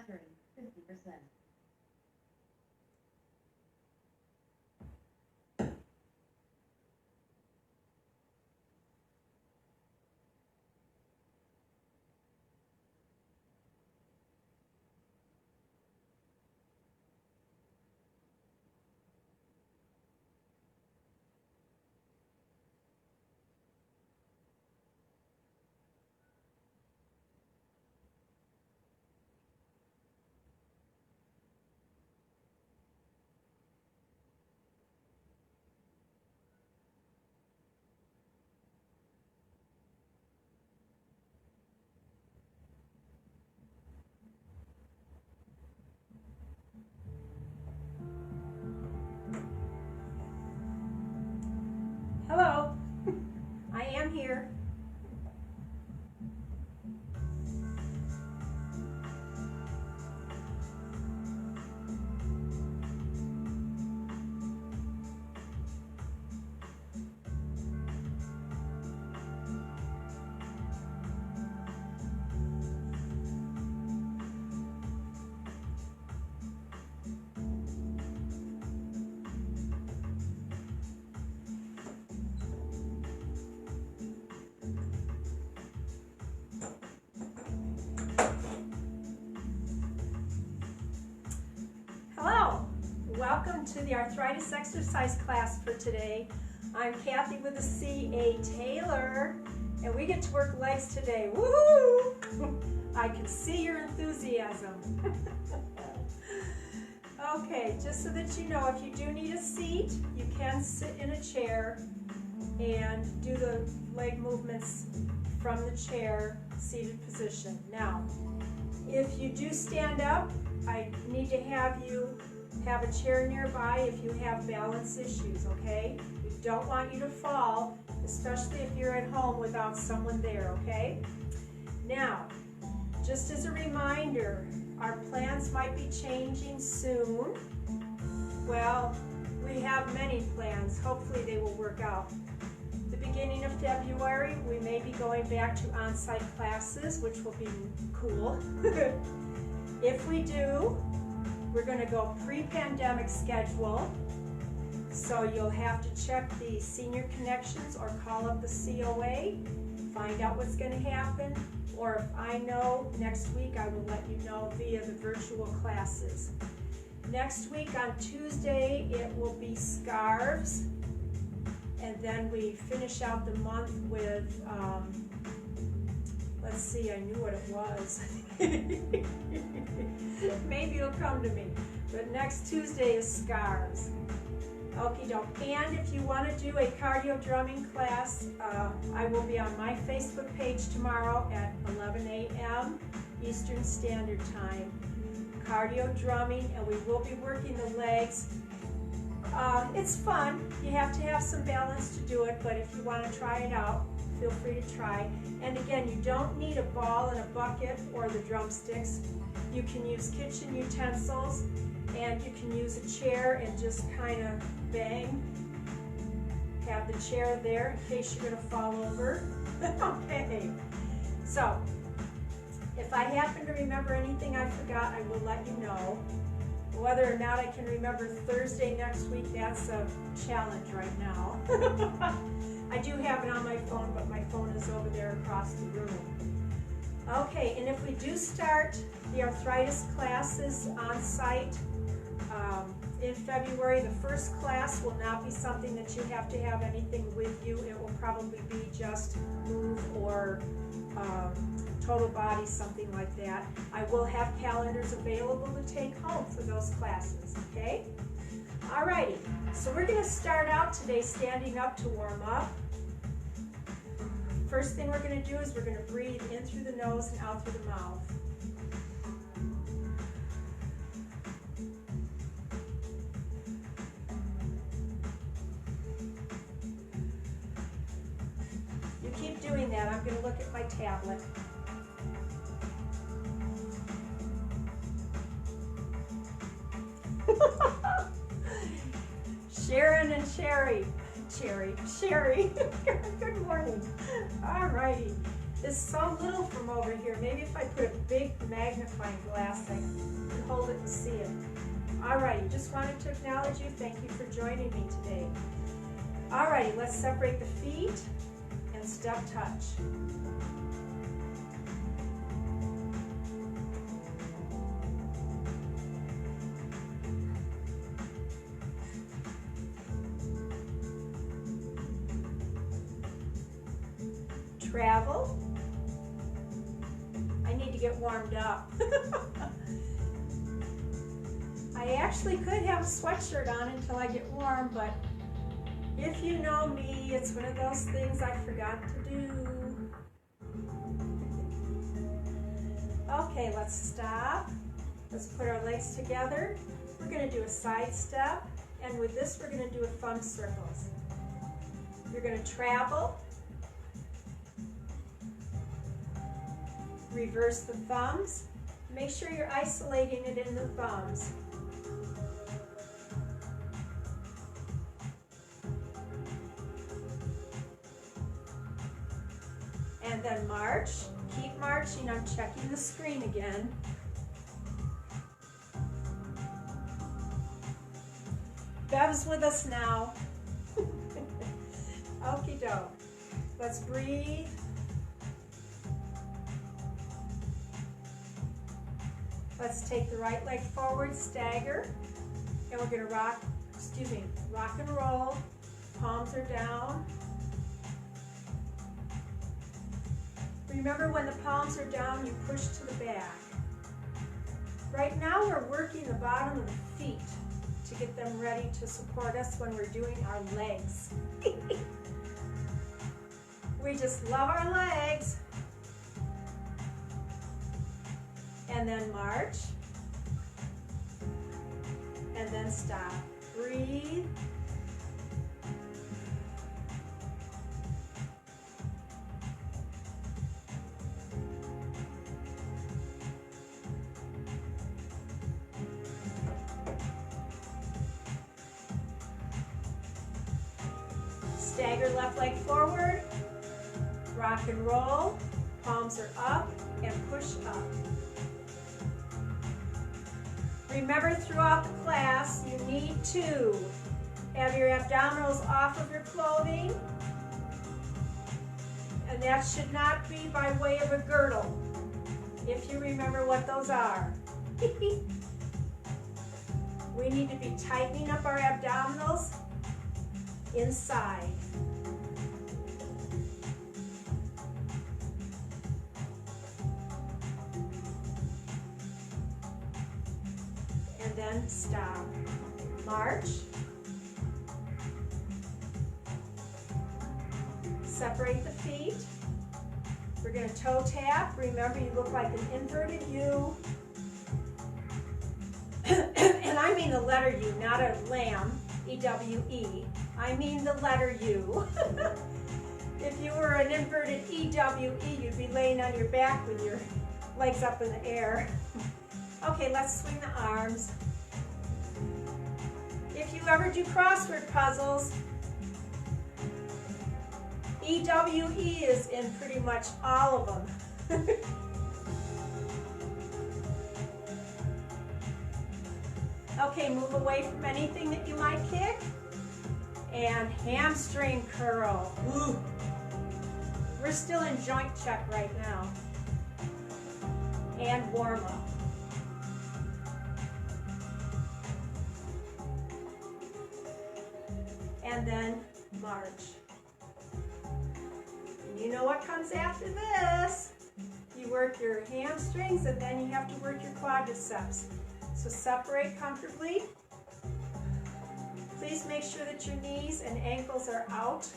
turning 50%. Hello, I am here. Hello, welcome to the Arthritis Exercise Class for today. I'm Cathy with a C.A. Taylor, and we get to work legs today. Woohoo! I can see your enthusiasm. Okay, just so that you know, if you do need a seat, you can sit in a chair and do the leg movements from the chair, seated position. Now, if you do stand up, I need to have you have a chair nearby if you have balance issues, okay? We don't want you to fall, especially if you're at home without someone there, okay? Now, just as a reminder, our plans might be changing soon. Well, we have many plans. Hopefully they will work out. The beginning of February, we may be going back to on-site classes, which will be cool. If we do, we're going to go pre-pandemic schedule. So you'll have to check the Senior Connections or call up the COA, find out what's going to happen. Or if I know, next week I will let you know via the virtual classes. Next week on Tuesday, it will be scarves. And then we finish out the month with, let's see, I knew what it was. Maybe it'll come to me. But next Tuesday is scarves. Okie doke. And if you want to do a cardio drumming class, I will be on my Facebook page tomorrow at 11 a.m. Eastern Standard Time. Cardio drumming, and we will be working the legs. It's fun. You have to have some balance to do it, but if you want to try it out, feel free to try. And again, you don't need a ball and a bucket or the drumsticks. You can use kitchen utensils, and you can use a chair and just kind of bang. Have the chair there in case you're going to fall over. Okay. So, if I happen to remember anything I forgot, I will let you know. Whether or not I can remember Thursday next week, that's a challenge right now. I do have it on my phone, but my phone is over there across the room. Okay, and if we do start the arthritis classes on site in February, the first class will not be something that you have to have anything with you. It will probably be just move or total body, something like that. I will have calendars available to take home for those classes, okay? Alrighty, so we're going to start out today standing up to warm up. First thing we're going to do is we're going to breathe in through the nose and out through the mouth. You keep doing that. I'm going to look at my tablet. Sharon and Sherry. Good morning. All righty. It's so little from over here. Maybe if I put a big magnifying glass, I can hold it and see it. Alrighty, just wanted to acknowledge you. Thank you for joining me today. Alrighty, let's separate the feet and step touch. Travel. I need to get warmed up. I actually could have a sweatshirt on until I get warm, but if you know me, it's one of those things I forgot to do. Okay, let's stop. Let's put our legs together. We're going to do a side step, and with this we're going to do a thumb circles. You're going to travel. Reverse the thumbs. Make sure you're isolating it in the thumbs. And then march. Keep marching. I'm checking the screen again. Bev's with us now. Okie doke. Let's breathe. Let's take the right leg forward, stagger, and we're going to rock and roll. Palms are down. Remember, when the palms are down, you push to the back. Right now we're working the bottom of the feet to get them ready to support us when we're doing our legs. We just love our legs. And then march, and then stop. Breathe. Stagger left leg forward, rock and roll, palms are up, and push up. Remember, throughout the class, you need to have your abdominals off of your clothing, and that should not be by way of a girdle, if you remember what those are. We need to be tightening up our abdominals inside. Then stop. March. Separate the feet. We're going to toe tap. Remember, you look like an inverted U. And I mean the letter U, not a lamb, E-W-E. I mean the letter U. If you were an inverted E-W-E, you'd be laying on your back with your legs up in the air. Okay, let's swing the arms. If you ever do crossword puzzles, EWE is in pretty much all of them. Okay, move away from anything that you might kick. And hamstring curl. Ooh. We're still in joint check right now. And warm up. And then march. And you know what comes after this? You work your hamstrings, and then you have to work your quadriceps. So separate comfortably. Please make sure that your knees and ankles are out.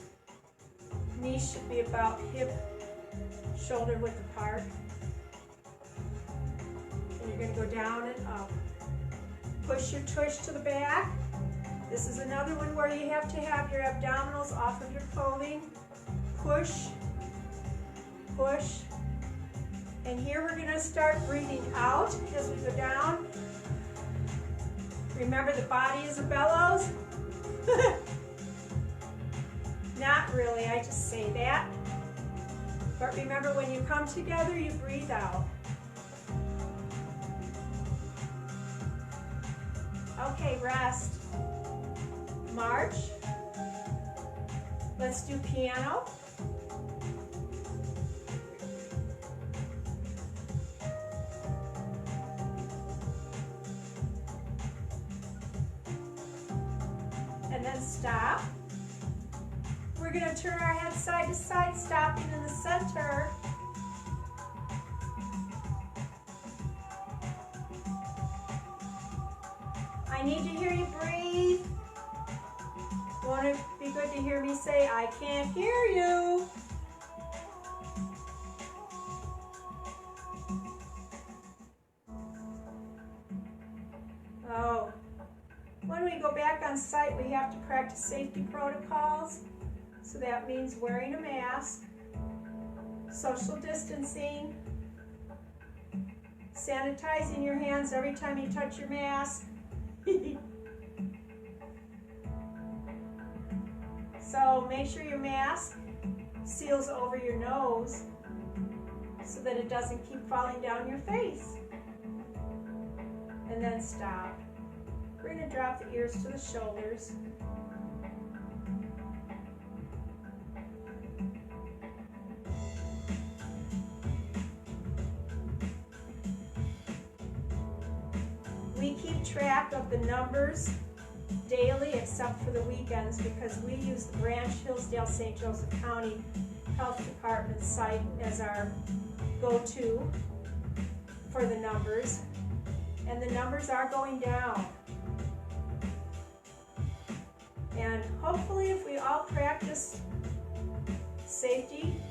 Knees should be about hip, shoulder width apart. And you're going to go down and up. Push your tush to the back. This is another one where you have to have your abdominals off of your clothing. Push, push. And here we're going to start breathing out as we go down. Remember, the body is a bellows. Not really, I just say that. But remember, when you come together, you breathe out. Okay, rest. March. Let's do piano. And then stop. We're going to turn our head side to side, stopping in the center. I need to hear you breathe. Won't it be good to hear me say, I can't hear you? Oh, when we go back on site, we have to practice safety protocols. So that means wearing a mask, social distancing, sanitizing your hands every time you touch your mask. So make sure your mask seals over your nose so that it doesn't keep falling down your face. And then stop. We're going to drop the ears to the shoulders. We keep track of the numbers daily except for the weekends because we use the Branch Hillsdale St. Joseph County Health Department site as our go-to for the numbers, and the numbers are going down. And hopefully if we all practice safety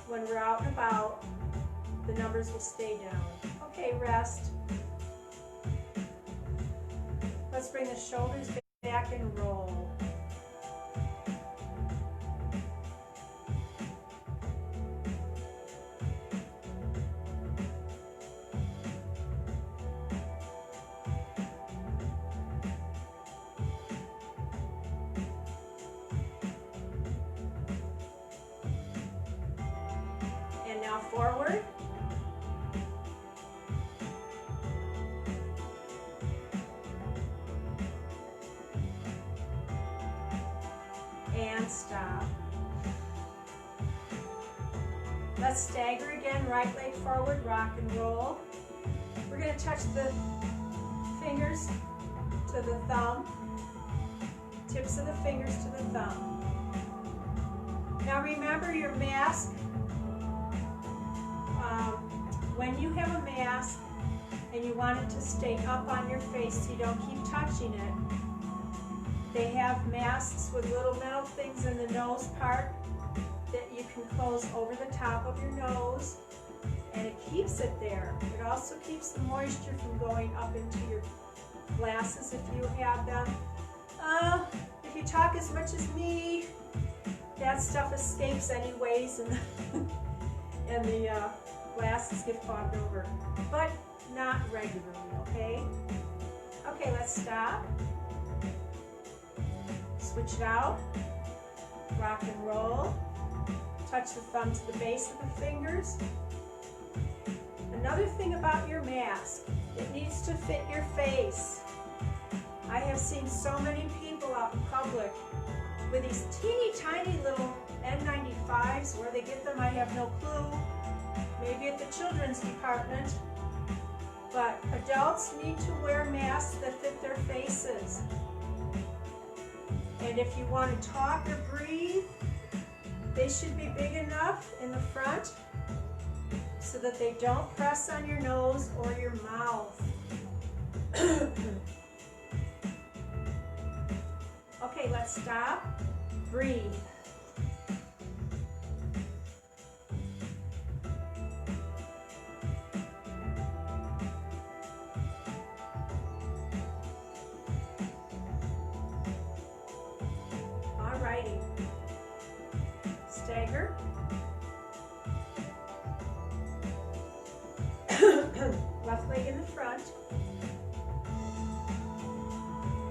when we're out and about, the numbers will stay down. Okay, rest. Let's bring the shoulders back and roll. And now forward. And stop. Let's stagger again, right leg forward, rock and roll. We're going to touch the fingers to the thumb, tips of the fingers to the thumb. Now remember your mask, when you have a mask and you want it to stay up on your face so you don't keep touching it, they have masks with little metal things in the nose part that you can close over the top of your nose, and it keeps it there. It also keeps the moisture from going up into your glasses if you have them. If you talk as much as me, that stuff escapes anyways, and the glasses get fogged over, but not regularly, okay? Okay, let's stop. Switch it out, rock and roll, touch the thumb to the base of the fingers. Another thing about your mask, it needs to fit your face. I have seen so many people out in public with these teeny tiny little N95s. Where they get them, I have no clue. Maybe at the children's department. But adults need to wear masks that fit their faces. And if you want to talk or breathe, they should be big enough in the front so that they don't press on your nose or your mouth. Okay, let's stop. Breathe. Alrighty. Stagger. Left leg in the front.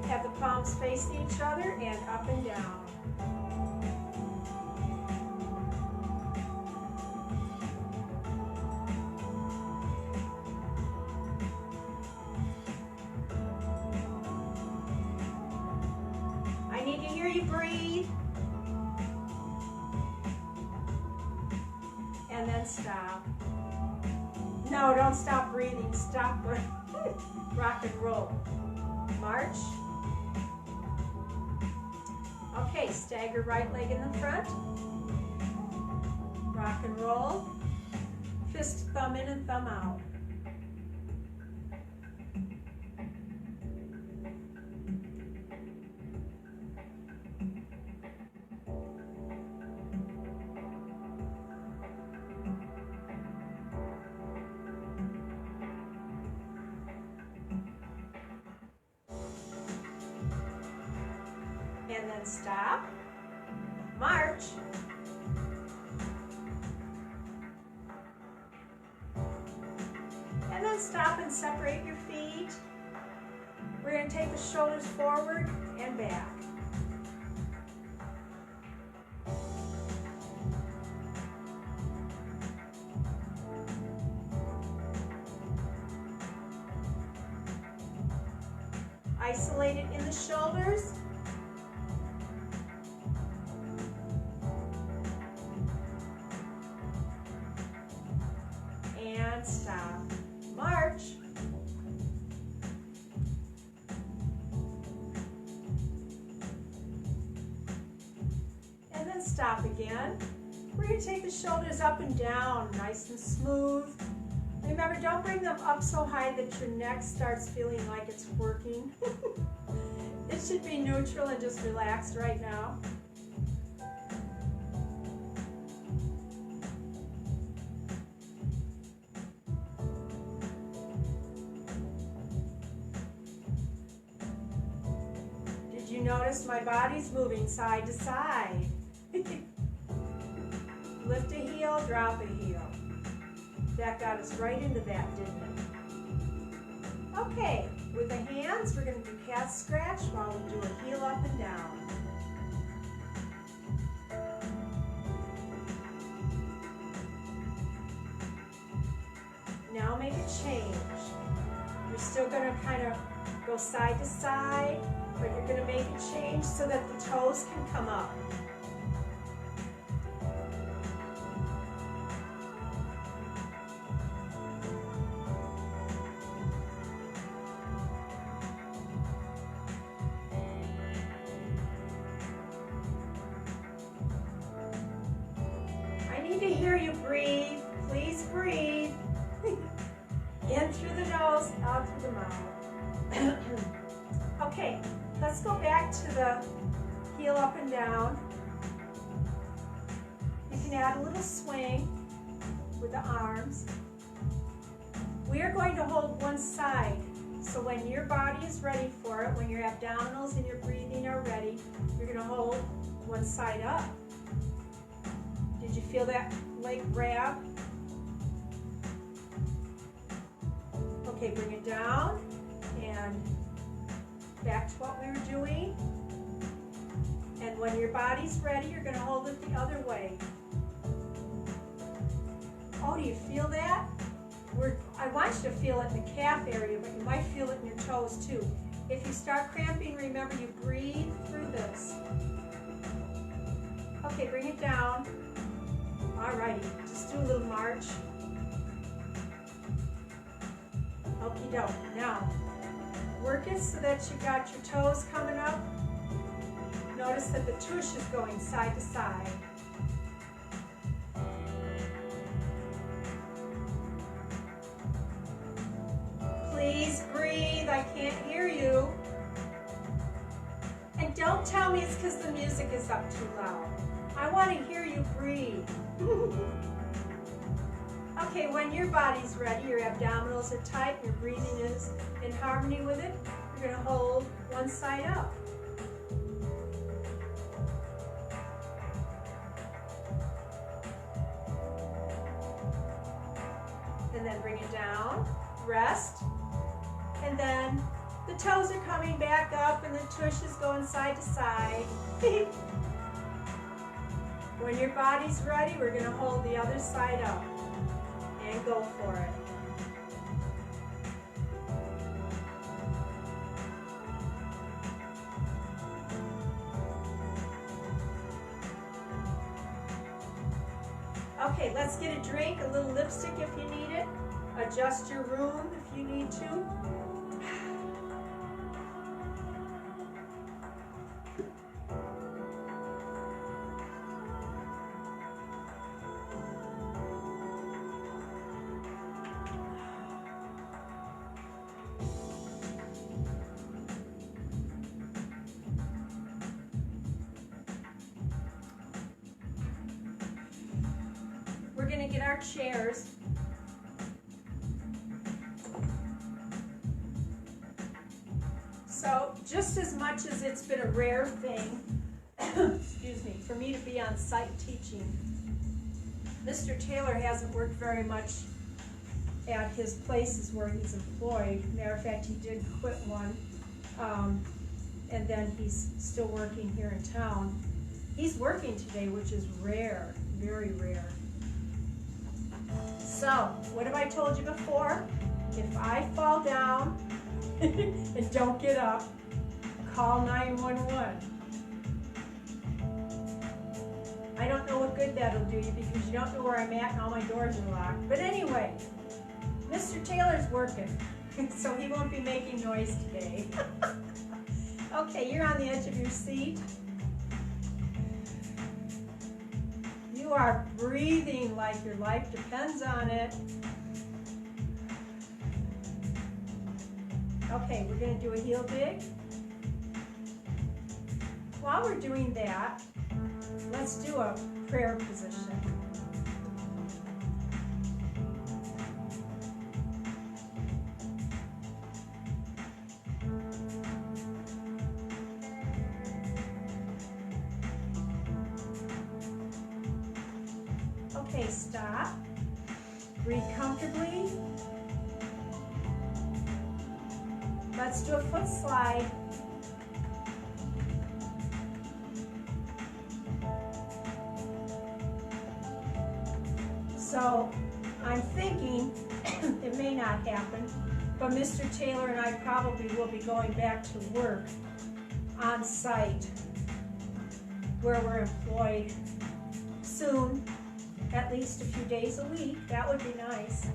Have the palms facing each other and up and down. hear you breathe. And then stop. No, don't stop breathing. Stop. Rock and roll. March. Okay, stagger right leg in the front. Rock and roll. Fist thumb in and thumb out. And then stop. March. And then stop and separate your feet. We're going to take the shoulders forward and back. Isolate it in the shoulders. And stop. March. And then stop again. We're going to take the shoulders up and down, nice and smooth. Remember, don't bring them up so high that your neck starts feeling like it's working. It should be neutral and just relaxed right now. Did you notice my body's moving side to side? Lift a heel, drop a heel. That got us right into that, didn't it? Okay, with the hands, we're going to do calf scratch while we do a heel up and down. Now make a change. You're still going to kind of go side to side, but you're going to make a change so that the toes can come up. To hear you breathe. Please breathe. In through the nose, out through the mouth. Okay, let's go back to the heel up and down. You can add a little swing with the arms. We are going to hold one side. So when your body is ready for it, when your abdominals and your breathing are ready, you're going to hold one side up. Did you feel that leg grab? Okay, bring it down and back to what we were doing. And when your body's ready, you're going to hold it the other way. Oh, do you feel that? I want you to feel it in the calf area, but you might feel it in your toes too. If you start cramping, remember you breathe through this. Okay, bring it down. Alrighty, just do a little march. Okie doke. Now, work it so that you got your toes coming up. Notice that the tush is going side to side. Please breathe, I can't hear you. And don't tell me it's because the music is up too loud. I want to hear you breathe. Okay, when your body's ready, your abdominals are tight, your breathing is in harmony with it, you're going to hold one side up. And then bring it down, rest, and then the toes are coming back up and the tush is going side to side. When your body's ready, we're going to hold the other side up and go for it. Okay, let's get a drink, a little lipstick if you need it. Adjust your room if you need to. We're going to get our chairs. So just as much as it's been a rare thing, excuse me, for me to be on site teaching, Mr. Taylor hasn't worked very much at his places where he's employed. Matter of fact, he did quit one, and then he's still working here in town. He's working today, which is rare, very rare. So, what have I told you before? If I fall down and don't get up, call 911. I don't know what good that'll do you because you don't know where I'm at and all my doors are locked. But anyway, Mr. Taylor's working, so he won't be making noise today. Okay, you're on the edge of your seat. You are breathing like your life depends on it. Okay, we're going to do a heel dig. While we're doing that, let's do a prayer position. Okay, stop. Breathe comfortably. Let's do a foot slide. So I'm thinking it may not happen, but Mr. Taylor and I probably will be going back to work on site where we're employed soon, at least a few days a week. That would be nice.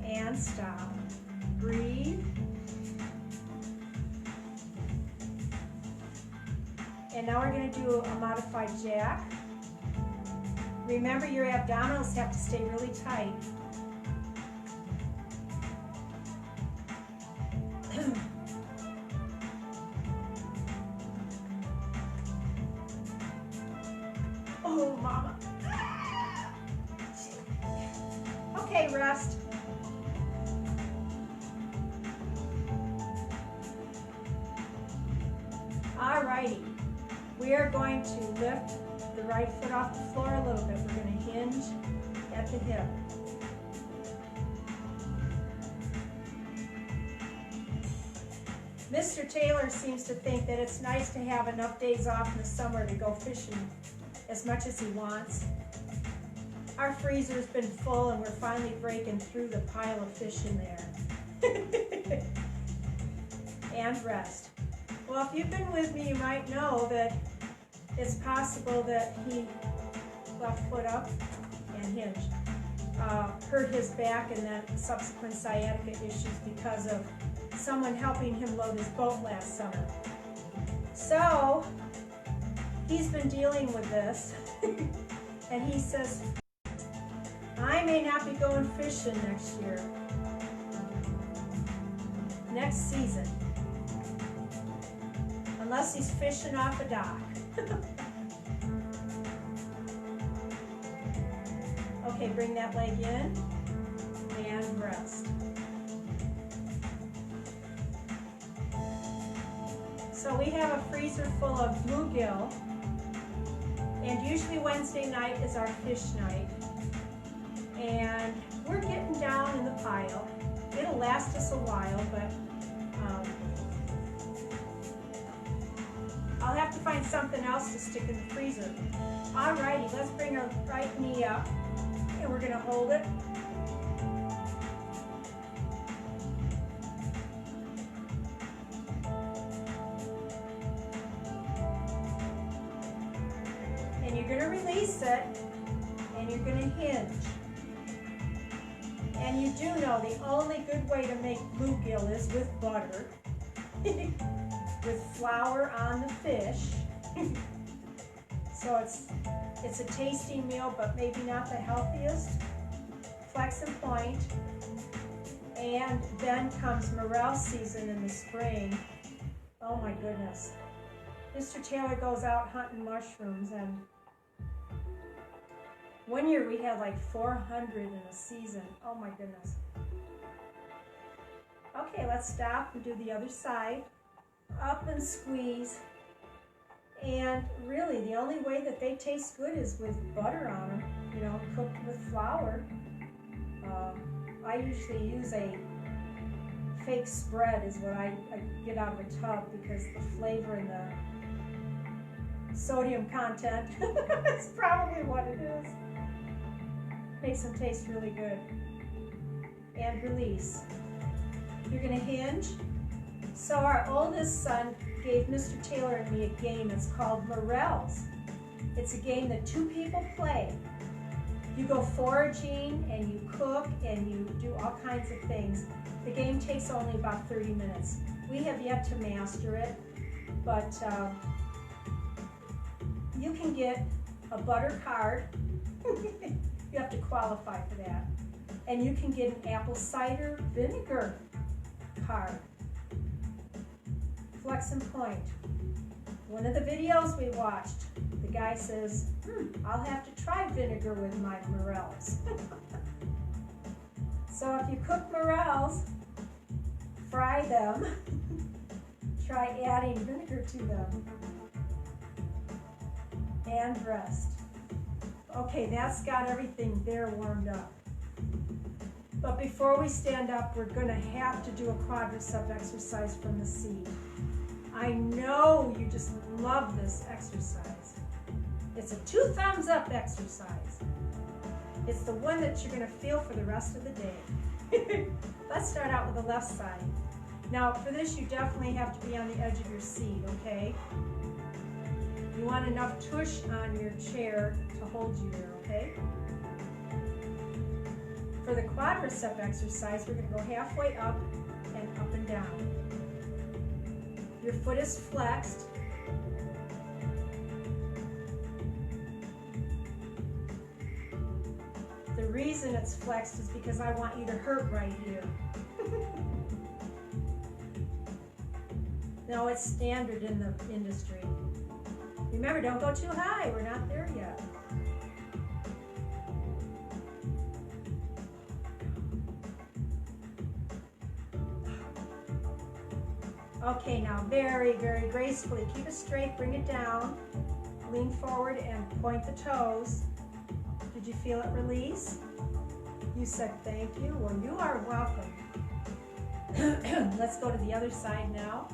And stop. Breathe. And now we're going to do a modified jack. Remember, your abdominals have to stay really tight. Oh, mama. Okay, rest. Alrighty. We are going to lift the right foot off the floor a little bit. We're going to hinge at the hip. Mr. Taylor seems to think that it's nice to have enough days off in the summer to go fishing as much as he wants. Our freezer's been full and we're finally breaking through the pile of fish in there. And rest. Well, if you've been with me, you might know that it's possible that he, left foot up and hinged, hurt his back and then subsequent sciatica issues because of someone helping him load his boat last summer. So, he's been dealing with this, and he says, I may not be going fishing next year, next season, unless he's fishing off a dock. Okay, bring that leg in and rest. So we have a freezer full of bluegill, and usually Wednesday night is our fish night. And we're getting down in the pile. It'll last us a while, but I'll have to find something else to stick in the freezer. Alrighty, let's bring our right knee up, and we're gonna hold it. And you're gonna release release it, and you're going to hinge. And you do know the only good way to make bluegill is with butter, with flour on the fish. So it's a tasty meal, but maybe not the healthiest. Flex and point. And then comes morel season in the spring. Oh my goodness. Mr. Taylor goes out hunting mushrooms, and one year we had like 400 in a season. Oh my goodness. Okay, let's stop and do the other side. Up and squeeze. And really, the only way that they taste good is with butter on them, you know, cooked with flour. I usually use a fake spread is what I get out of a tub, because the flavor and the sodium content is probably what it is. Makes them taste really good. And release. You're going to hinge. So our oldest son gave Mr. Taylor and me a game. It's called Morels. It's a game that two people play. You go foraging and you cook and you do all kinds of things. The game takes only about 30 minutes. We have yet to master it, but you can get a butter card. You have to qualify for that. And you can get an apple cider vinegar card. Flex and point. One of the videos we watched, the guy says, I'll have to try vinegar with my morels. So if you cook morels, fry them, try adding vinegar to them, and rest. Okay, that's got everything there warmed up. But before we stand up, we're going to have to do a quadricep exercise from the seat. I know you just love this exercise. It's a 2 thumbs up exercise. It's the one that you're going to feel for the rest of the day. Let's start out with the left side. Now, for this, you definitely have to be on the edge of your seat, okay? You want enough tush on your chair to hold you there, okay? For the quadricep exercise, we're going to go halfway up and down. Your foot is flexed. The reason it's flexed is because I want you to hurt right here. No, it's standard in the industry. Remember, don't go too high. We're not there yet. Okay, now very, very gracefully, keep it straight, bring it down, lean forward and point the toes. Did you feel it release? You said thank you. Well, you are welcome. Let's go to the other side now.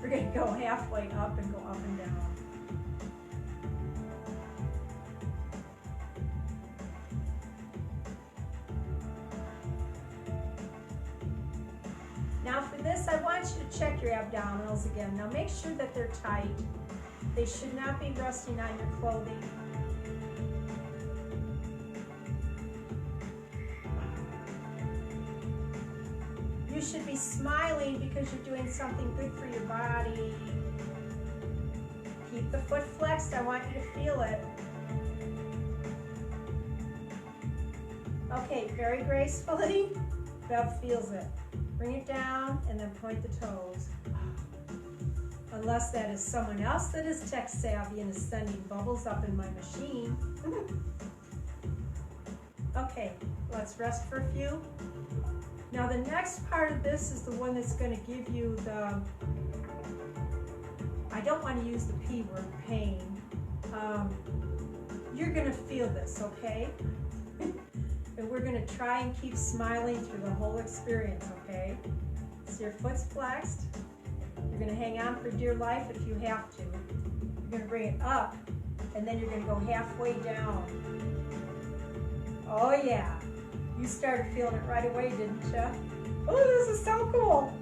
We're going to go halfway up and go up and down. Now for this, I want you to check your abdominals again. Now make sure that they're tight. They should not be resting on your clothing. You should be smiling because you're doing something good for your body. Keep the foot flexed. I want you to feel it. Okay, very gracefully. Bev feels it. Bring it down and then point the toes. Unless that is someone else that is tech savvy and is sending bubbles up in my machine. Okay, let's rest for a few. Now the next part of this is the one that's going to give you the, I don't want to use the P word, pain. You're going to feel this, okay? And we're going to try and keep smiling through the whole experience, okay? So your foot's flexed. You're going to hang on for dear life if you have to. You're going to bring it up, and then you're going to go halfway down. Oh yeah. You started feeling it right away, didn't you? Oh, this is so cool.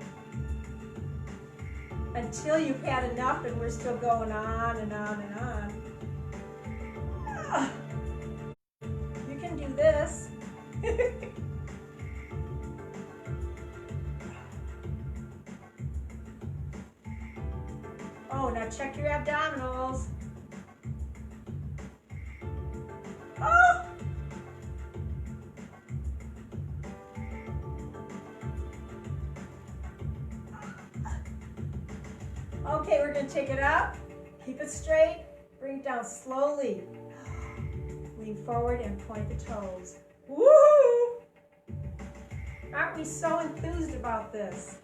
until you've had enough, and we're still going on and on and on. You can do this. Oh, now check your abdominals. Oh! Okay, we're going to take it up. Keep it straight. Bring it down slowly. Lean forward and point the toes. Woo! Aren't we so enthused about this?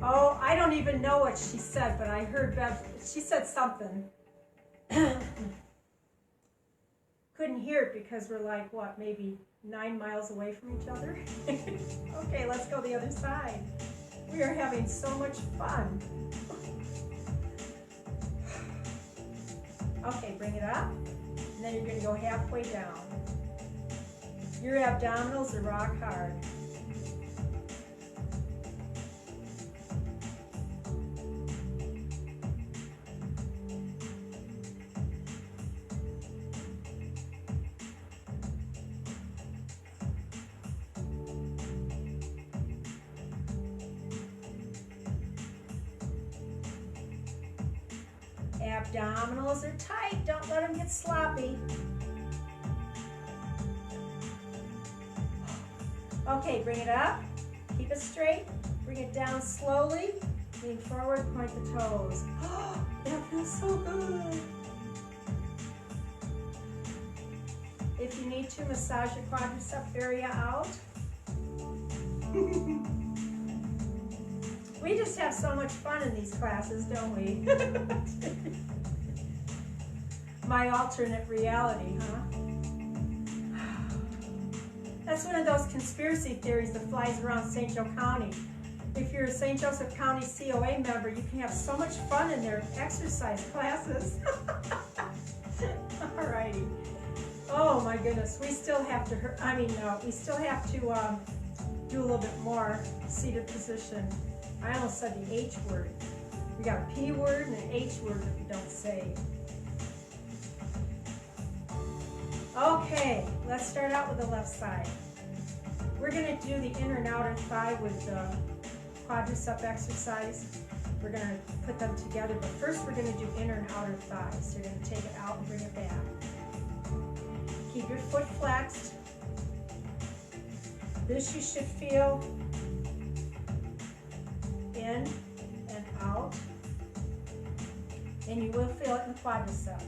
Oh, I don't even know what she said, but I heard Bev, she said something. Couldn't hear it because we're like, what, maybe 9 miles away from each other? Okay, let's go the other side. We are having so much fun. Okay, bring it up, and then you're going to go halfway down. Your abdominals are rock hard. Abdominals are tight. Don't let them get sloppy. Okay, bring it up. Keep it straight. Bring it down slowly. Lean forward, point the toes. Oh, that feels so good. If you need to, massage your quadricep area out. We just have so much fun in these classes, don't we? My alternate reality, huh? That's one of those conspiracy theories that flies around St. Joe County. If you're a St. Joseph County COA member, you can have so much fun in their exercise classes. Alrighty. Oh my goodness, we still have to, we still have to do a little bit more seated position. I almost said the H word. We got a P word and an H word that we don't say. Okay, let's start out with the left side. We're going to do the inner and outer thigh with the quadricep exercise. We're going to put them together, but first we're going to do inner and outer thighs. So you're going to take it out and bring it back. Keep your foot flexed. This you should feel in and out, and you will feel it in the quadricep.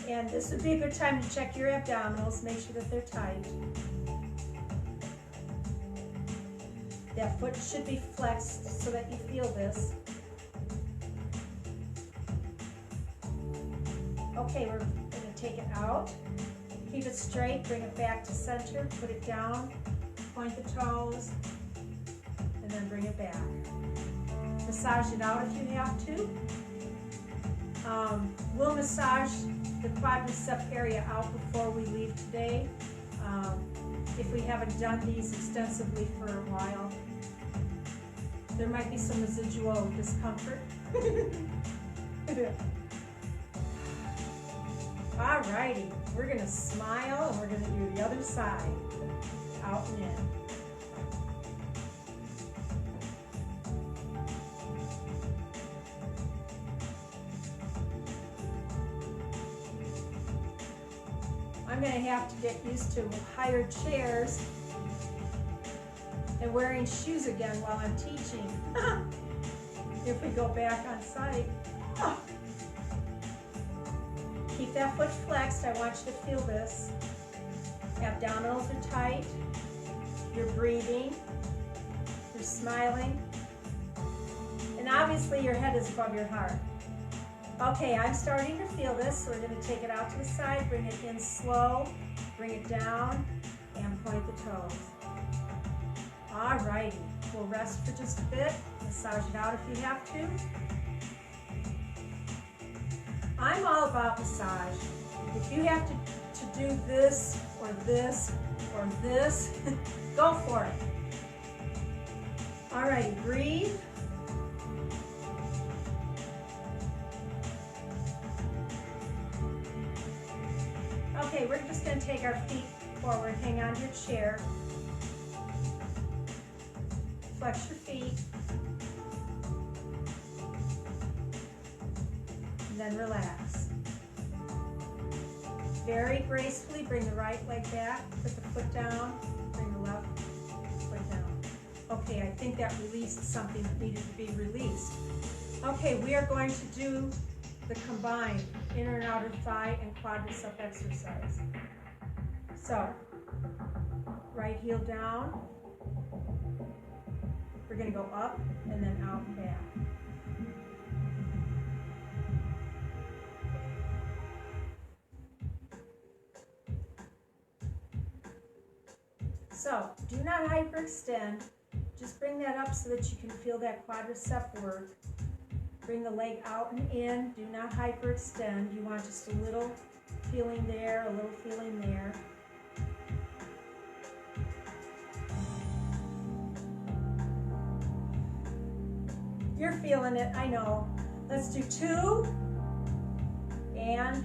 And this would be a good time to check your abdominals, make sure that they're tight. That foot should be flexed so that you feel this. Okay, we're going to take it out. Keep it straight, bring it back to center, put it down, point the toes, and then bring it back. Massage it out if you have to. We'll massage the quadricep area out before we leave today. If we haven't done these extensively for a while, there might be some residual discomfort. Alrighty, we're going to smile and we're going to do the other side, out and in. I'm going to have to get used to higher chairs and wearing shoes again while I'm teaching. If we go back on site. Oh. Keep that foot flexed. I want you to feel this. Abdominals are tight. You're breathing. You're smiling. And obviously your head is above your heart. Okay, I'm starting to feel this, so we're going to take it out to the side, bring it in slow, bring it down, and point the toes. Alrighty, we'll rest for just a bit, massage it out if you have to. I'm all about massage. If you have to do this or this or this, go for it. All right, breathe. Okay, we're just going to take our feet forward, hang on to your chair, flex your feet, and then relax. Very gracefully bring the right leg back, put the foot down, bring the left foot down. Okay, I think that released something that needed to be released. Okay, we are going to do the combined inner and outer thigh and quadricep exercise. So, right heel down. We're going to go up and then out and back. So, do not hyperextend. Just bring that up so that you can feel that quadricep work. Bring the leg out and in. Do not hyperextend. You want just a little feeling there, a little feeling there. You're feeling it, I know. Let's do 2 and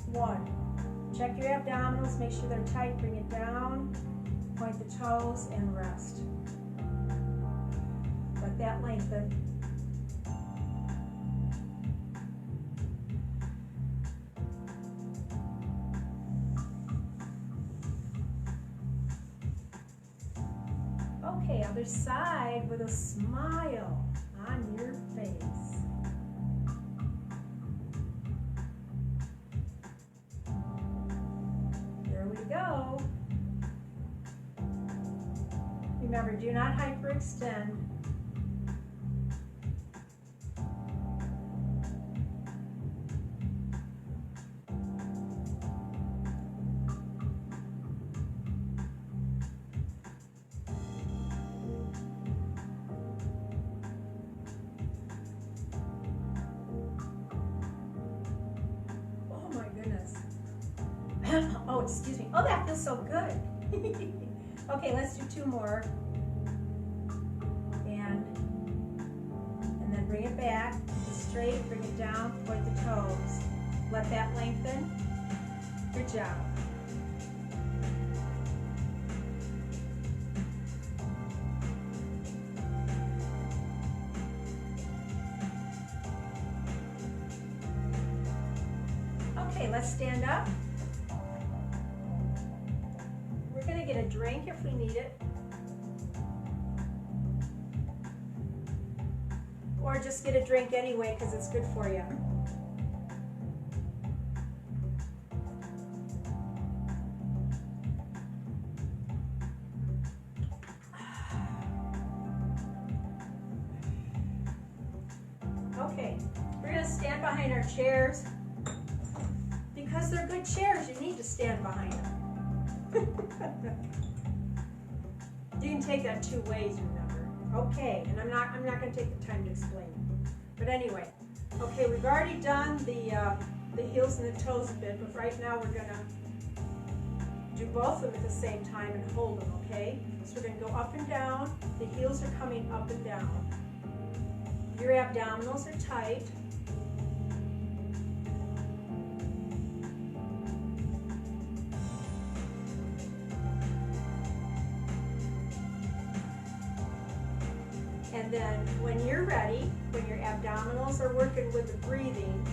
1. Check your abdominals, make sure they're tight, bring it down, point the toes, and rest. Let that lengthen. Okay, other side with a smile on your face. There we go. Remember, do not hyperextend. Oh, excuse me. Oh, that feels so good. Okay, let's do 2 more. And then bring it back, straight, bring it down, point the toes. Let that lengthen. Good job. Okay, let's stand up. We're going to get a drink if we need it. Or just get a drink anyway because it's good for you. Okay, we're going to stand behind our chairs. Because they're good chairs, you need to stand behind them. You can take that 2 ways, remember. Okay, and I'm not going to take the time to explain it. But anyway, okay, we've already done the heels and the toes a bit, but right now we're going to do both of them at the same time and hold them, okay? So we're going to go up and down. The heels are coming up and down. Your abdominals are tight. And then when you're ready, when your abdominals are working with the breathing,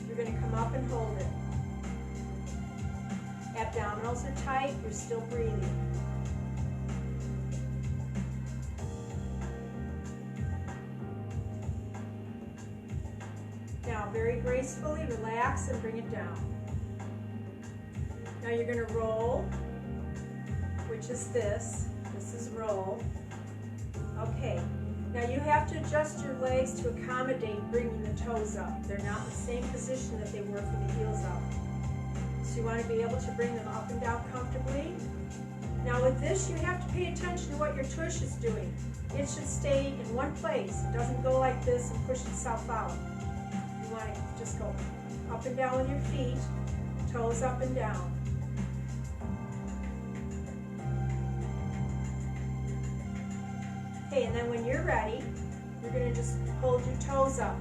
you're going to come up and hold it. Abdominals are tight, you're still breathing. Now very gracefully relax and bring it down. Now you're going to roll, which is this. This is roll. Okay. Now you have to adjust your legs to accommodate bringing the toes up. They're not in the same position that they were for the heels up. So you want to be able to bring them up and down comfortably. Now with this, you have to pay attention to what your tush is doing. It should stay in one place. It doesn't go like this and push itself out. You want to just go Up and down with your feet, toes up and down. Okay, and then when you're ready, you're going to just hold your toes up.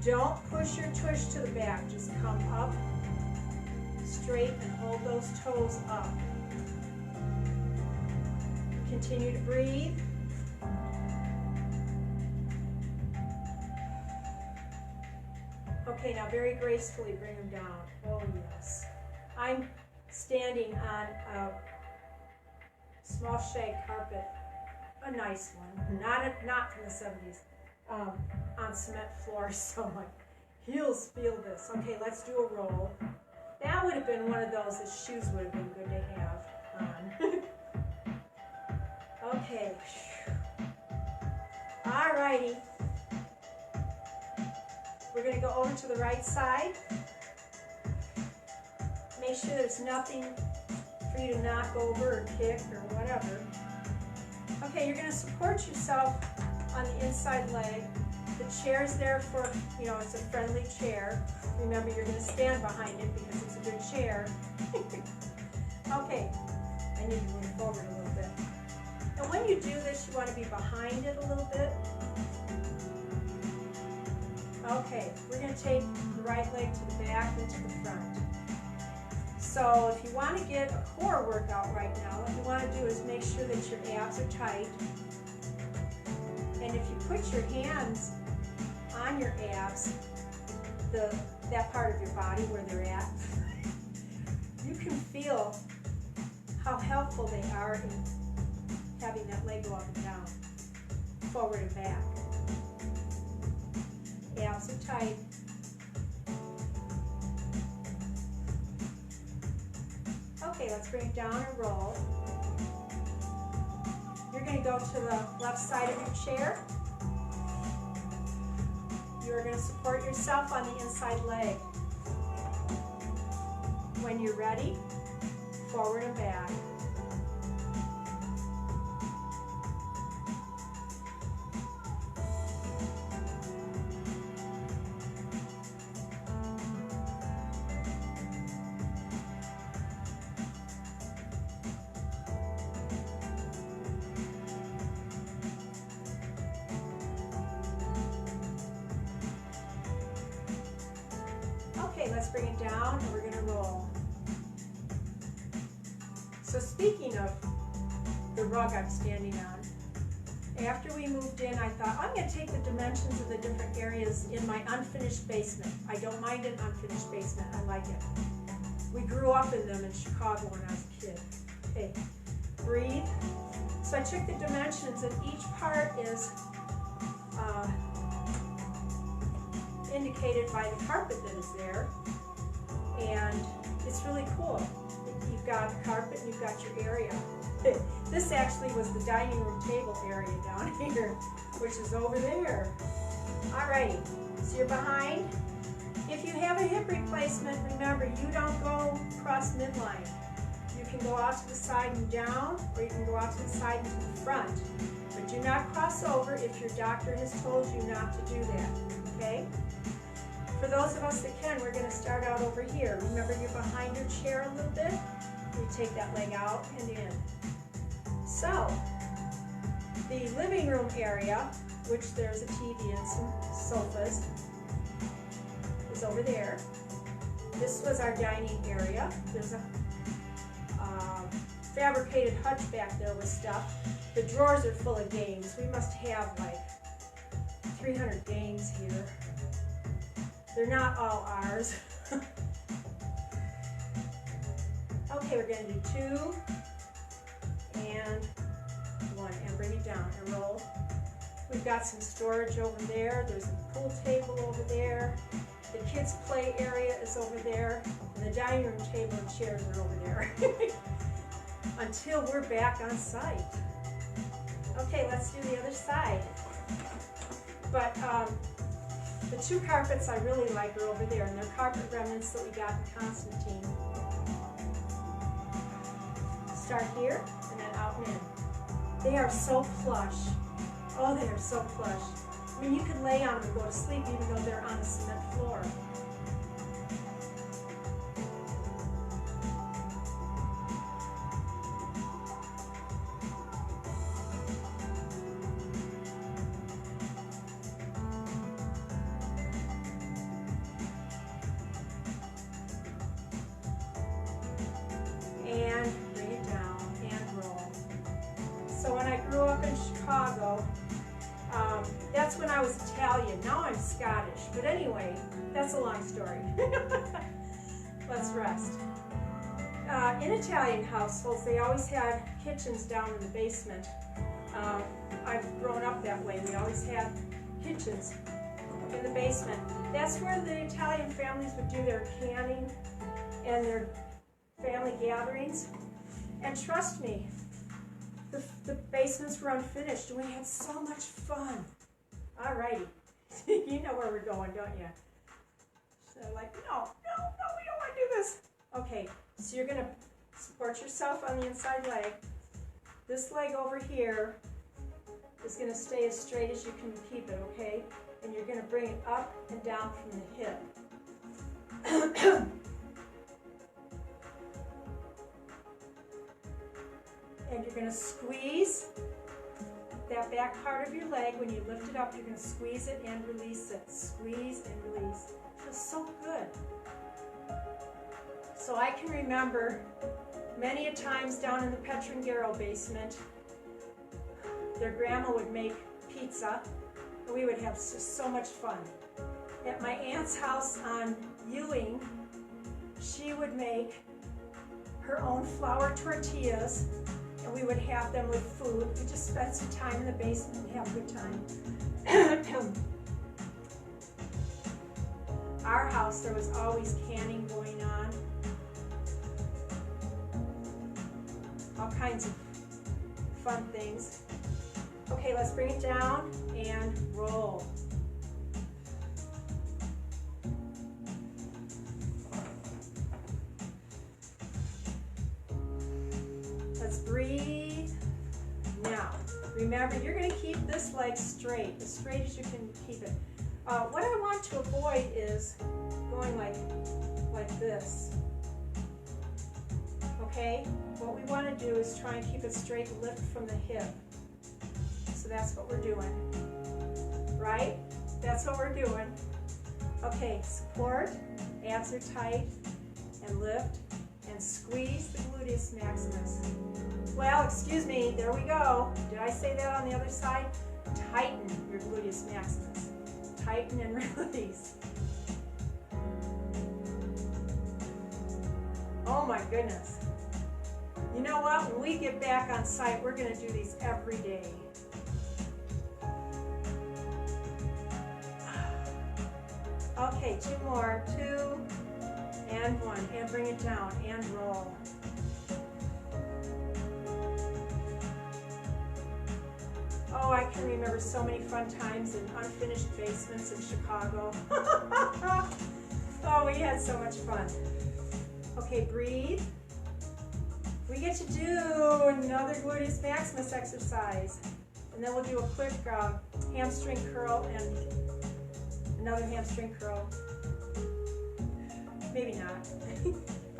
Don't push your tush to the back, just come up straight and hold those toes up. Continue to breathe. Okay, now very gracefully bring them down. Oh yes. I'm standing on a small shag carpet, a nice one, not from the 70s, on cement floor, so my heels feel this. Okay, let's do a roll. That would have been one of those that shoes would have been good to have on. Okay. Alrighty. We're going to go over to the right side. Make sure there's nothing for you to knock over or kick or whatever. Okay, you're going to support yourself on the inside leg. The chair's there for, it's a friendly chair. Remember, you're going to stand behind it because it's a good chair. Okay, I need to move forward a little bit. And when you do this, you want to be behind it a little bit. Okay, we're going to take the right leg to the back and to the front. So if you want to get a core workout right now, what you want to do is make sure that your abs are tight. And if you put your hands on your abs, that part of your body where they're at, you can feel how helpful they are in having that leg go up and down, forward and back. Abs are tight. Okay, let's bring it down and roll. You're going to go to the left side of your chair. You're going to support yourself on the inside leg. When you're ready, forward and back. Okay, let's bring it down and we're going to roll. So speaking of the rug I'm standing on, after we moved in, I thought, I'm going to take the dimensions of the different areas in my unfinished basement. I don't mind an unfinished basement. I like it. We grew up in them in Chicago when I was a kid. Okay, breathe. So I took the dimensions and each part is indicated by the carpet that is there, and it's really cool. You've got the carpet and you've got your area. This actually was the dining room table area down here, which is over there. Alrighty, so you're behind. If you have a hip replacement, remember you don't go across midline. You can go out to the side and down, or you can go out to the side and to the front. But do not cross over if your doctor has told you not to do that, okay? For those of us that can, we're going to start out over here. Remember, you're behind your chair a little bit. You take that leg out and in. So, the living room area, which there's a TV and some sofas, is over there. This was our dining area. There's a fabricated hutch back there with stuff. The drawers are full of games. We must have like 300 games here. They're not all ours. Okay, we're going to do 2 and 1 and bring it down and roll. We've got some storage over there. There's a pool table over there. The kids' play area is over there. And the dining room table and chairs are over there. Until we're back on site. Okay, let's do the other side. But the 2 carpets I really like are over there, and they're carpet remnants that we got in Constantine. Start here, and then out and in. They are so plush. Oh, they are so plush. I mean, you can lay on them and go to sleep even though they're on the cement floor. That's when I was Italian. Now I'm Scottish. But anyway, that's a long story. Let's rest. In Italian households, they always had kitchens down in the basement. I've grown up that way. We always had kitchens in the basement. That's where the Italian families would do their canning and their family gatherings. And trust me, the basements were unfinished and we had so much fun. Alrighty. You know where we're going, don't you? So like, no, we don't want to do this. Okay, so you're going to support yourself on the inside leg. This leg over here is going to stay as straight as you can keep it, okay? And you're going to bring it up and down from the hip. And you're going to squeeze that back part of your leg. When you lift it up, you're going to squeeze it and release it. Squeeze and release. It feels so good. So I can remember many a times down in the Petrangero basement, their grandma would make pizza, and we would have just so much fun. At my aunt's house on Ewing, she would make her own flour tortillas, and we would have them with food. We just spent some time in the basement and have a good time. Our house, there was always canning going on. All kinds of fun things. Okay, let's bring it down and roll. Let's breathe. Now, remember, you're going to keep this leg straight as you can keep it. What I want to avoid is going like this. Okay? What we want to do is try and keep it straight, lift from the hip. So that's what we're doing. Right? That's what we're doing. Okay, support, abs are tight, and lift, and squeeze the gluteus maximus. Well, excuse me, there we go. Did I say that on the other side? Tighten your gluteus maximus. Tighten and release. Oh my goodness. You know what? When we get back on site, we're going to do these every day. Okay, 2 more. 2 and 1. And bring it down and roll. Oh, I can remember so many fun times in unfinished basements in Chicago. Oh, we had so much fun. Okay, breathe. We get to do another gluteus maximus exercise. And then we'll do a quick hamstring curl and another hamstring curl. Maybe not.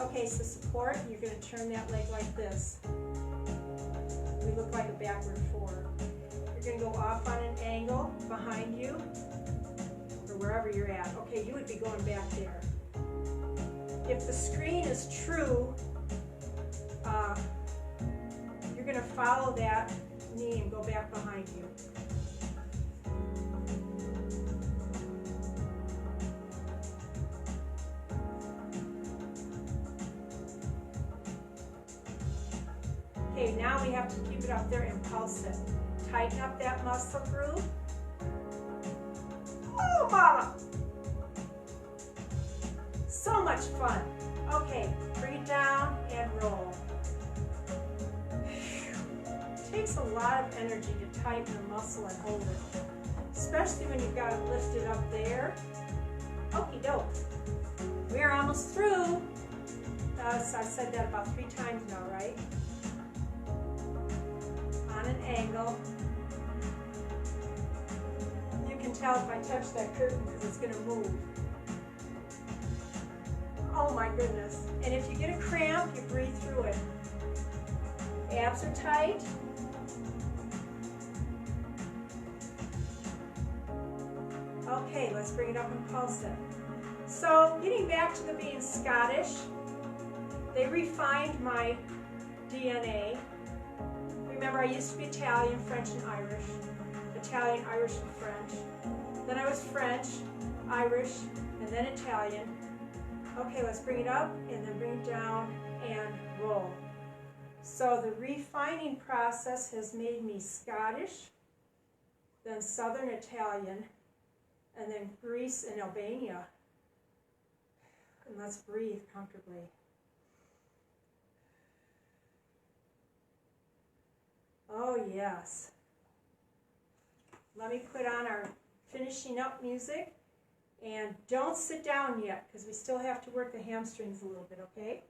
Okay, so support. You're going to turn that leg like this. We look like a backward 4. You're going to go off on an angle behind you or wherever you're at. Okay, you would be going back there. If the screen is true, you're going to follow that knee and go back behind you. Okay, now we have to keep it up there and pulse it. Tighten up that muscle group. Oh, mama! So much fun. Okay, bring it down and roll. It takes a lot of energy to tighten the muscle and hold it, especially when you've got it lifted up there. Okie doke. We're almost through. So I've said that about 3 times now, right? On an angle. You can tell if I touch that curtain because it's going to move. Oh my goodness. And if you get a cramp, you breathe through it. Abs are tight. Okay, let's bring it up and pulse it. So, getting back to the being Scottish, they refined my DNA. Remember, I used to be Italian, French, and Irish. Italian, Irish, and French. Then I was French, Irish, and then Italian. Okay, let's bring it up and then bring it down and roll. So the refining process has made me Scottish, then Southern Italian, and then Greece and Albania. And let's breathe comfortably. Oh yes. Let me put on our finishing up music. And don't sit down yet, because we still have to work the hamstrings a little bit, okay?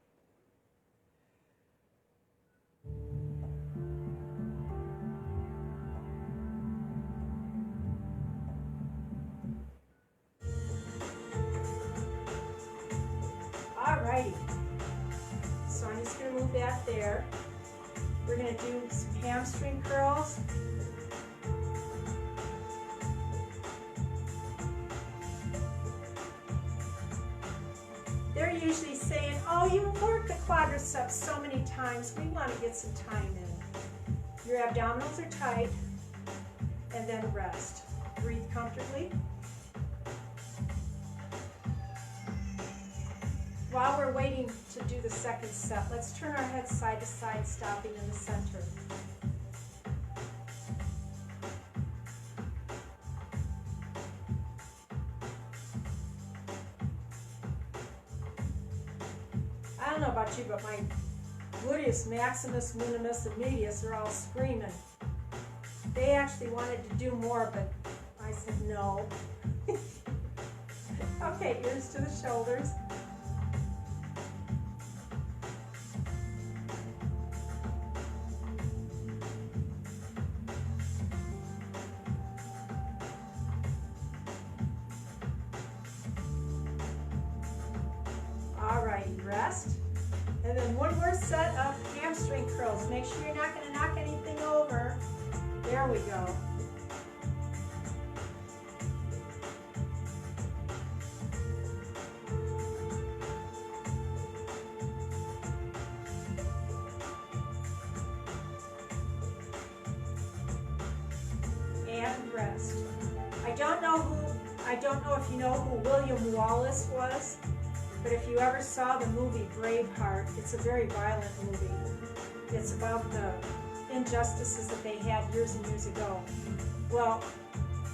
Alrighty. So I'm just going to move that there. We're going to do some hamstring curls. They're usually saying, oh, you've worked the quadriceps so many times, we want to get some time in. Your abdominals are tight, and then rest. Breathe comfortably. While we're waiting to do the second set, let's turn our head side to side, stopping in the center. I don't know about you, but my gluteus maximus, minimus, and medius are all screaming. They actually wanted to do more, but I said no. Okay, ears to the shoulders. All right, rest. And then one more set of hamstring curls. Make sure you're not going to knock anything over. There we go. And rest. I don't know if you know who William Wallace was. But if you ever saw the movie Braveheart, it's a very violent movie. It's about the injustices that they had years and years ago. Well,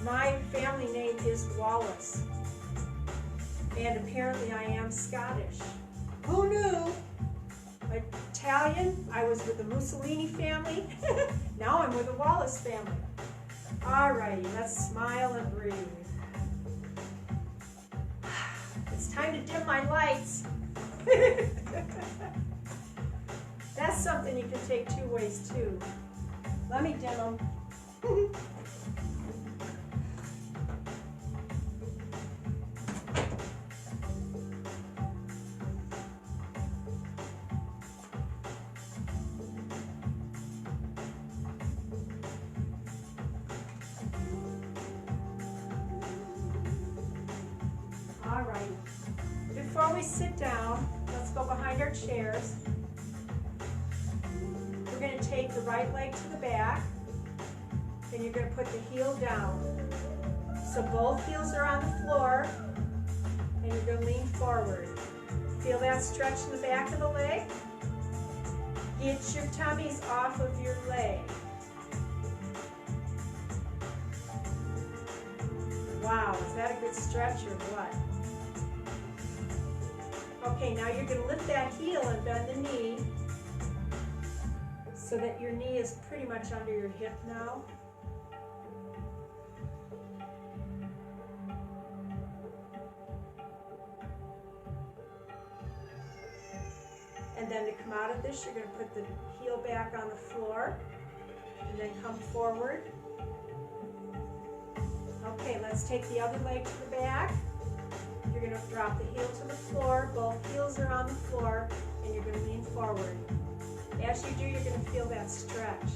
my family name is Wallace, and apparently I am Scottish. Who knew? Italian, I was with the Mussolini family. Now I'm with the Wallace family. Alrighty, let's smile and breathe. It's time to dim my lights. That's something you can take two ways too. Let me dim them. All right. Before we sit down, let's go behind our chairs. We're going to take the right leg to the back, and you're going to put the heel down. So both heels are on the floor, and you're going to lean forward. Feel that stretch in the back of the leg? Get your tummies off of your leg. Wow, is that a good stretch or what? Okay, now you're going to lift that heel and bend the knee so that your knee is pretty much under your hip now. And then to come out of this, you're going to put the heel back on the floor and then come forward. Okay, let's take the other leg to the back. You're going to drop the heel to the floor. Both heels are on the floor, and you're going to lean forward. As you do, you're going to feel that stretch.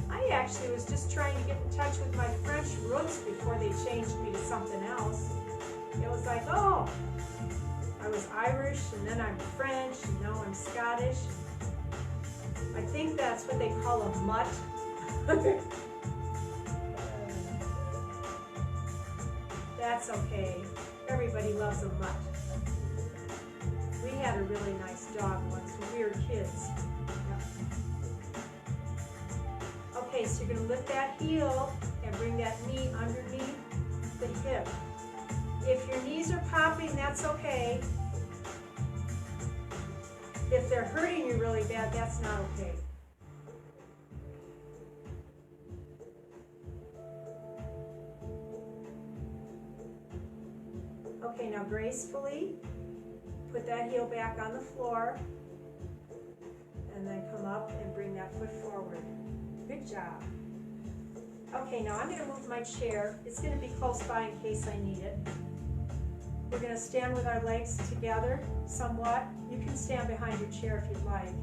I actually was just trying to get in touch with my French roots before they changed me to something else. It was like, oh, I was Irish, and then I'm French, and now I'm Scottish. I think that's what they call a mutt. That's okay. Everybody loves a mutt. We had a really nice dog once when we were kids. Okay, so you're going to lift that heel and bring that knee underneath the hip. If your knees are popping, that's okay. If they're hurting you really bad, that's not okay. Okay, now gracefully put that heel back on the floor and then come up and bring that foot forward. Good job. Okay, now I'm going to move my chair. It's going to be close by in case I need it. We're going to stand with our legs together somewhat. You can stand behind your chair if you'd like.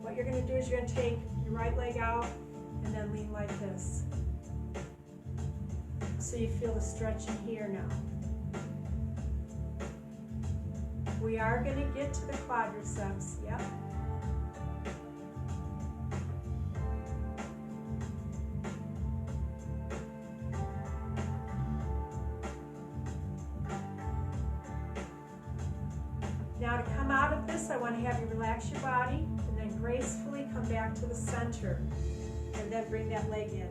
What you're going to do is you're going to take your right leg out and then lean like this. So you feel the stretch in here now. We are going to get to the quadriceps, yep. Now to come out of this, I want to have you relax your body and then gracefully come back to the center and then bring that leg in.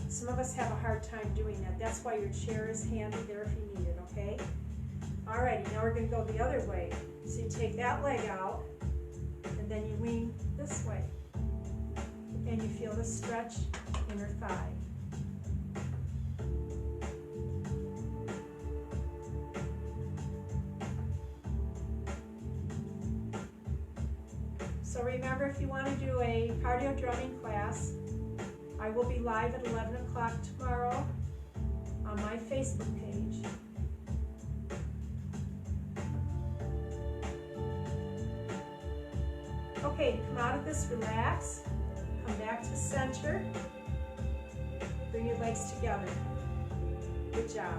Some of us have a hard time doing that. That's why your chair is handy there if you need it, okay? Alrighty, now we're going to go the other way. So you take that leg out and then you lean this way and you feel the stretch in your thigh. So remember, if you want to do a cardio drumming class, I will be live at 11 o'clock tomorrow on my Facebook page. Okay, to come out of this, relax, come back to center, bring your legs together. Good job.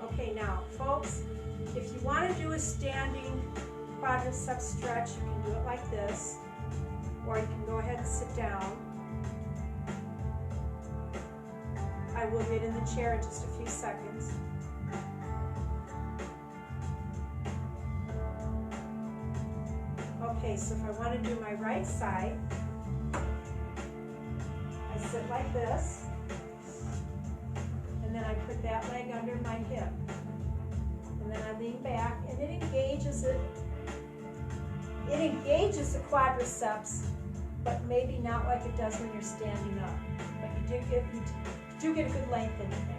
Okay, now folks, if you want to do a standing quadricep stretch, you can do it like this, or you can go ahead and sit down. I will get in the chair in just a few seconds. Okay, so if I want to do my right side, I sit like this, and then I put that leg under my hip, and then I lean back, and it engages it. It engages the quadriceps, but maybe not like it does when you're standing up. But you do get a good length in there.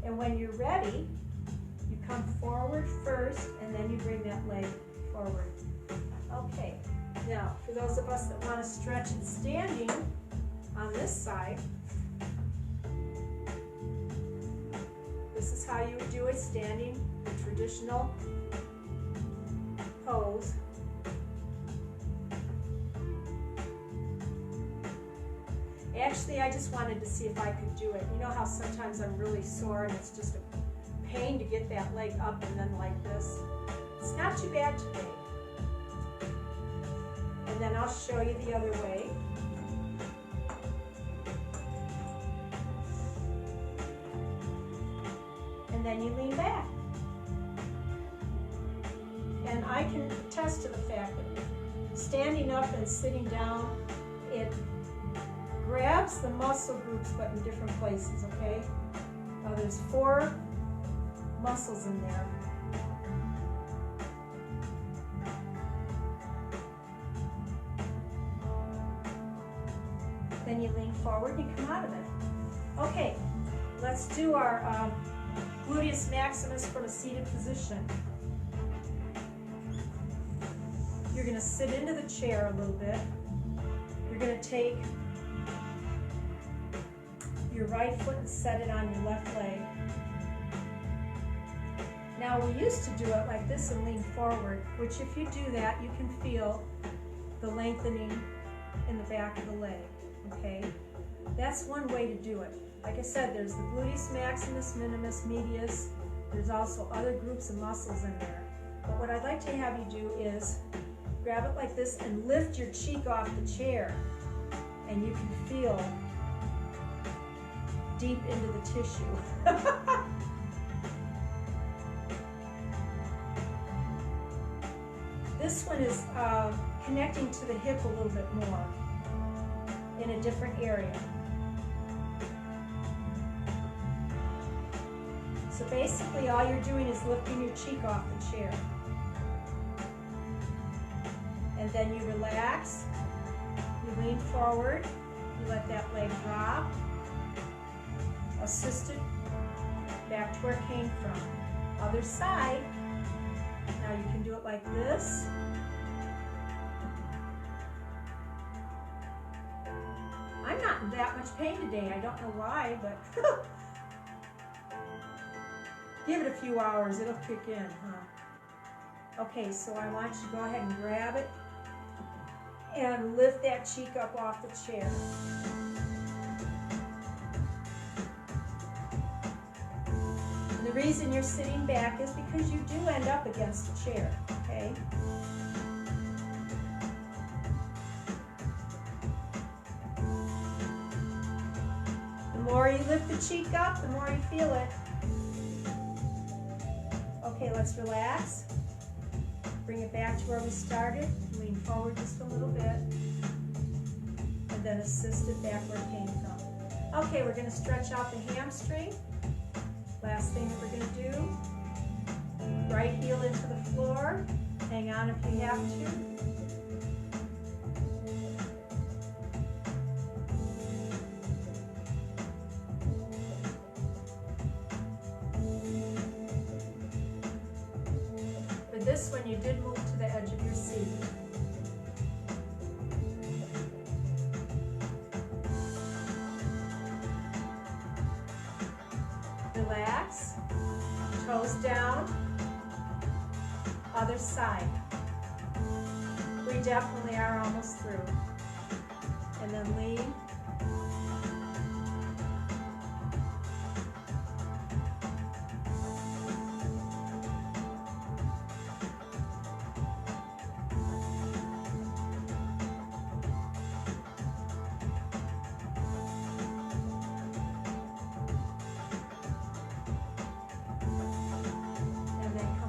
And when you're ready, you come forward first, and then you bring that leg forward. Okay, now for those of us that want to stretch and standing on this side, this is how you would do it standing, the traditional pose. Actually, I just wanted to see if I could do it. You know how sometimes I'm really sore and it's just a pain to get that leg up and then like this? It's not too bad today. And then I'll show you the other way. And then you lean back. And I can attest to the fact that standing up and sitting down, it grabs the muscle groups but in different places, okay? There's 4 muscles in there. Then you lean forward and you come out of it. Okay, let's do our gluteus maximus from a seated position. You're going to sit into the chair a little bit. You're going to take your right foot and set it on your left leg. Now we used to do it like this and lean forward, which if you do that, you can feel the lengthening in the back of the leg, okay? That's one way to do it. Like I said, there's the gluteus maximus, minimus, medius. There's also other groups of muscles in there. But what I'd like to have you do is grab it like this and lift your cheek off the chair, and you can feel deep into the tissue. This one is connecting to the hip a little bit more in a different area. So basically all you're doing is lifting your cheek off the chair. And then you relax, you lean forward, you let that leg drop, assist it back to where it came from. Other side. Now you can do it like this. I'm not in that much pain today. I don't know why, but give it a few hours, it'll kick in, huh? Okay, so I want you to go ahead and grab it and lift that cheek up off the chair. The reason you're sitting back is because you do end up against the chair, okay? The more you lift the cheek up, the more you feel it. Okay, let's relax. Bring it back to where we started. Lean forward just a little bit. And then assist it back where it came from. Okay, we're going to stretch out the hamstring. Last thing that we're going to do, right heel into the floor, hang on if you have to. For this one, you did move to the edge of your seat. Relax, toes down, other side. We definitely are almost through. And then lean.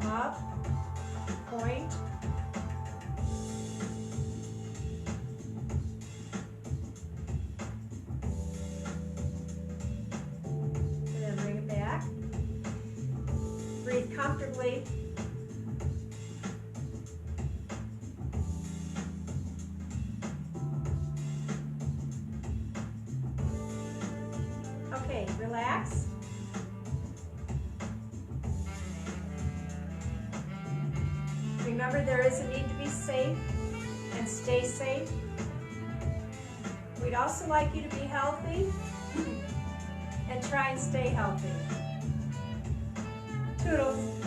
Up, point, and then bring it back. Breathe comfortably. Okay, relax. Remember, there is a need to be safe and stay safe. We'd also like you to be healthy and try and stay healthy. Toodles.